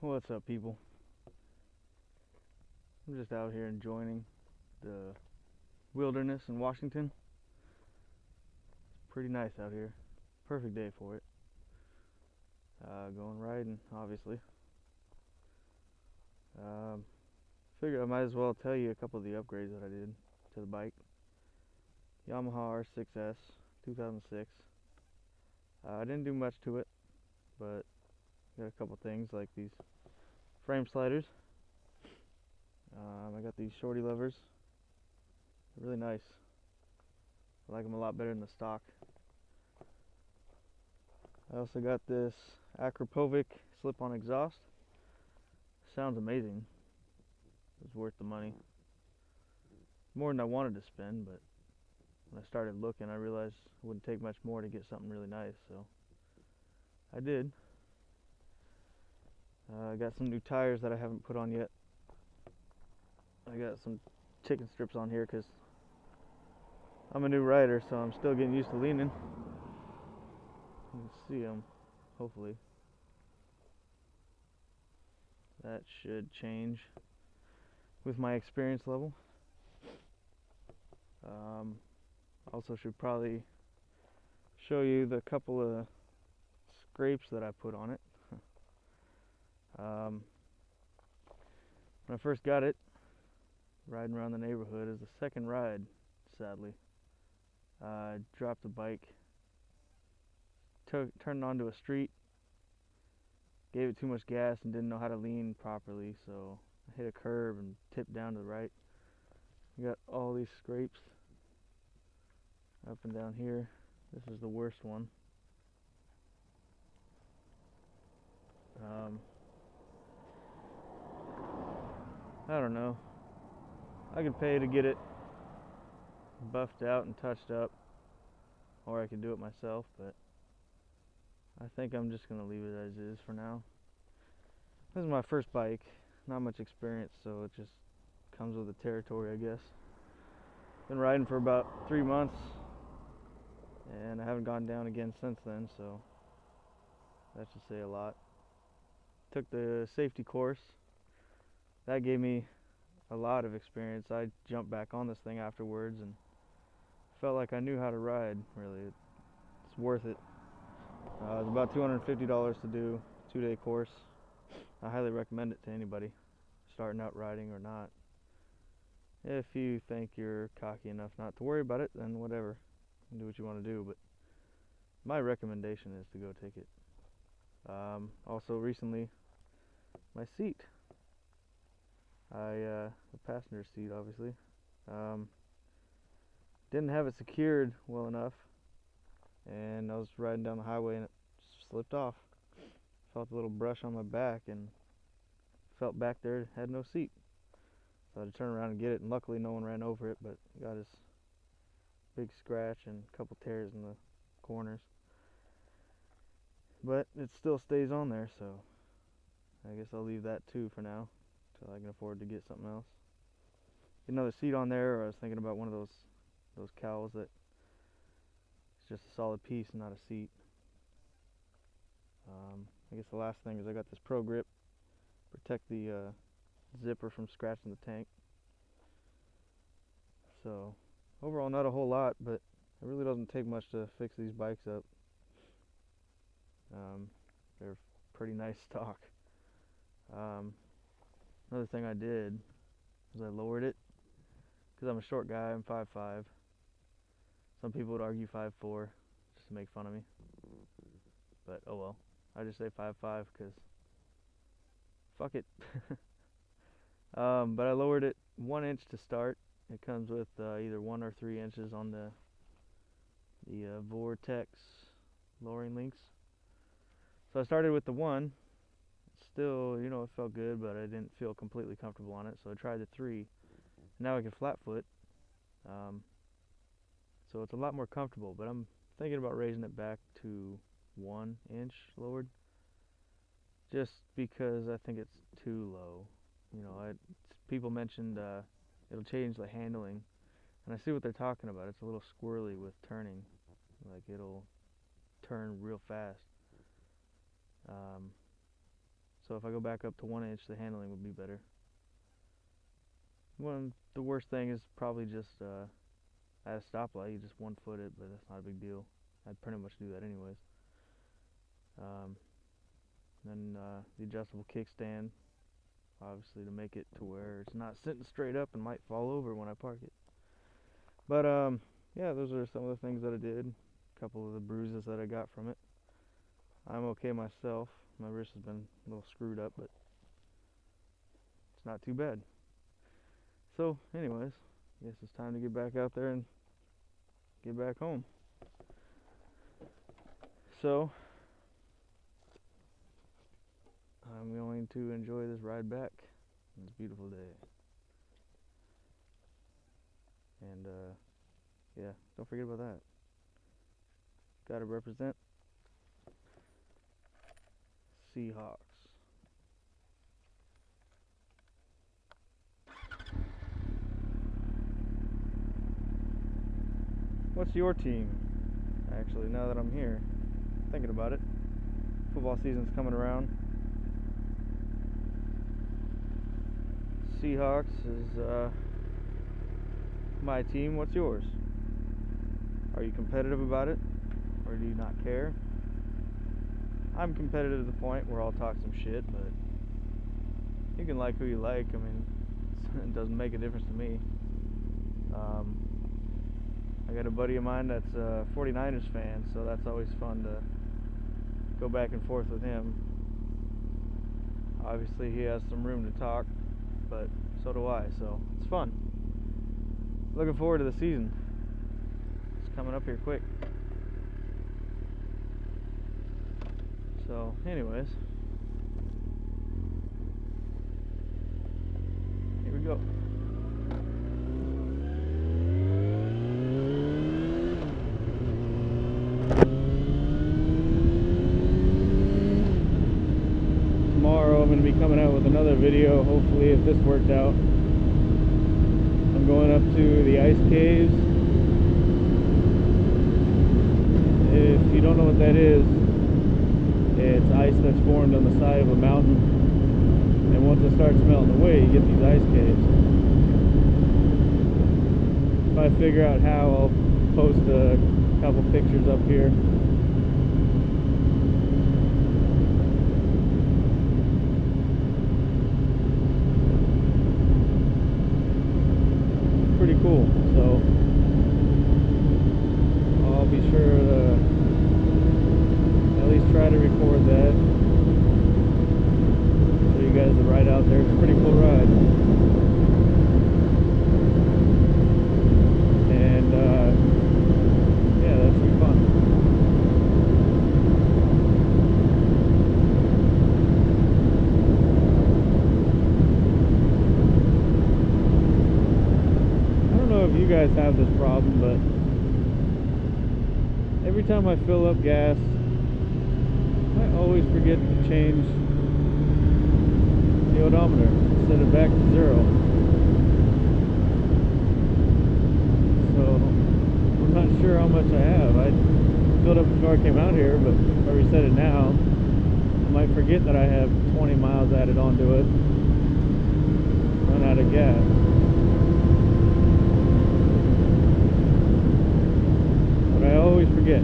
What's up, people? I'm just out here enjoying the wilderness in Washington. It's pretty nice out here. Perfect day for it. Going riding, obviously. Um, Figure I might as well tell you a couple of the upgrades that I did to the bike. Yamaha R6s, 2006. I didn't do much to it, but got a couple things like these frame sliders. I got these shorty levers. They're really nice. I like them a lot better than the stock. I also got this Akrapovic slip-on exhaust. Sounds amazing. It was worth the money. More than I wanted to spend, but when I started looking, I realized it wouldn't take much more to get something really nice, so I did. I got some new tires that I haven't put on yet. I got some chicken strips on here because I'm a new rider, so I'm still getting used to leaning. You can see them, hopefully. That should change with my experience level. Also should probably show you the couple of scrapes that I put on it. When I first got it, riding around the neighborhood, is the second ride, sadly. I dropped the bike, turned it onto a street, gave it too much gas and didn't know how to lean properly, so I hit a curb and tipped down to the right. I got all these scrapes up and down here. This is the worst one. I don't know. I could pay to get it buffed out and touched up, or I could do it myself, but I think I'm just gonna leave it as is for now. This is my first bike, not much experience, so it just comes with the territory, I guess. Been riding for about 3 months, and I haven't gone down again since then, so that should say a lot. Took the safety course. That gave me a lot of experience. I jumped back on this thing afterwards and felt like I knew how to ride, really. It's worth it. It's about $250 to do, 2-day course. I highly recommend it to anybody starting out riding or not. If you think you're cocky enough not to worry about it, then whatever, do what you want to do, but my recommendation is to go take it. Also recently, my seat, the passenger seat, obviously, didn't have it secured well enough, and I was riding down the highway and it slipped off. Felt a little brush on my back and felt back there, had no seat. So I had to turn around and get it, and luckily no one ran over it, but got this big scratch and a couple tears in the corners. But it still stays on there, so I guess I'll leave that too for now, till I can afford to get something else. Get another seat on there, or I was thinking about one of those cowls that it's just a solid piece and not a seat. I guess the last thing is I got this Pro Grip, protect the zipper from scratching the tank. So overall not a whole lot, but it really doesn't take much to fix these bikes up. They're pretty nice stock. Another thing I did was I lowered it, because I'm a short guy. I'm 5'5". Some people would argue 5'4", just to make fun of me, but oh well. I just say 5'5" because fuck it. But I lowered it 1 inch to start. It comes with either 1 or 3 inches on the Vortex lowering links. So I started with the 1. Still, you know, it felt good, but I didn't feel completely comfortable on it. So I tried the 3. Now I can flat foot. So it's a lot more comfortable, but I'm thinking about raising it back to 1 inch lowered, just because I think it's too low. You know, people mentioned it'll change the handling, and I see what they're talking about. It's a little squirrely with turning, like it'll turn real fast. So if I go back up to 1 inch, the handling would be better. The worst thing is probably just at a stoplight, you just 1-foot it, but that's not a big deal. I'd pretty much do that anyways. Then the adjustable kickstand, obviously to make it to where it's not sitting straight up and might fall over when I park it. But yeah, those are some of the things that I did. A couple of the bruises that I got from it. I'm okay myself. My wrist has been a little screwed up, but it's not too bad. So anyways, I guess it's time to get back out there and get back home. So I'm going to enjoy this ride back on this beautiful day. And yeah, don't forget about that. Gotta represent Seahawks. What's your team? Actually, now that I'm here, thinking about it, football season's coming around. Seahawks is my team. What's yours? Are you competitive about it, or do you not care? I'm competitive to the point where I'll talk some shit, but you can like who you like. I mean, it doesn't make a difference to me. I got a buddy of mine that's a 49ers fan, so that's always fun to go back and forth with him. Obviously he has some room to talk, but so do I, so it's fun. Looking forward to the season. It's coming up here quick. So anyways, here we go. Tomorrow I'm going to be coming out with another video, hopefully, if this worked out. I'm going up to the ice caves. If you don't know what that is, it's ice that's formed on the side of a mountain, and once it starts melting away, you get these ice caves. If I figure out how, I'll post a couple pictures up here. Pretty cool, so I'll be sure to at least try to record that. So you guys are right out there. It's a pretty cool ride. And yeah, that should be fun. I don't know if you guys have this problem, but every time I fill up gas, I always forget to change the odometer, set it back to 0. So I'm not sure how much I have. I filled up before I came out here, but if I reset it now, I might forget that I have 20 miles added onto it, run out of gas. But I always forget.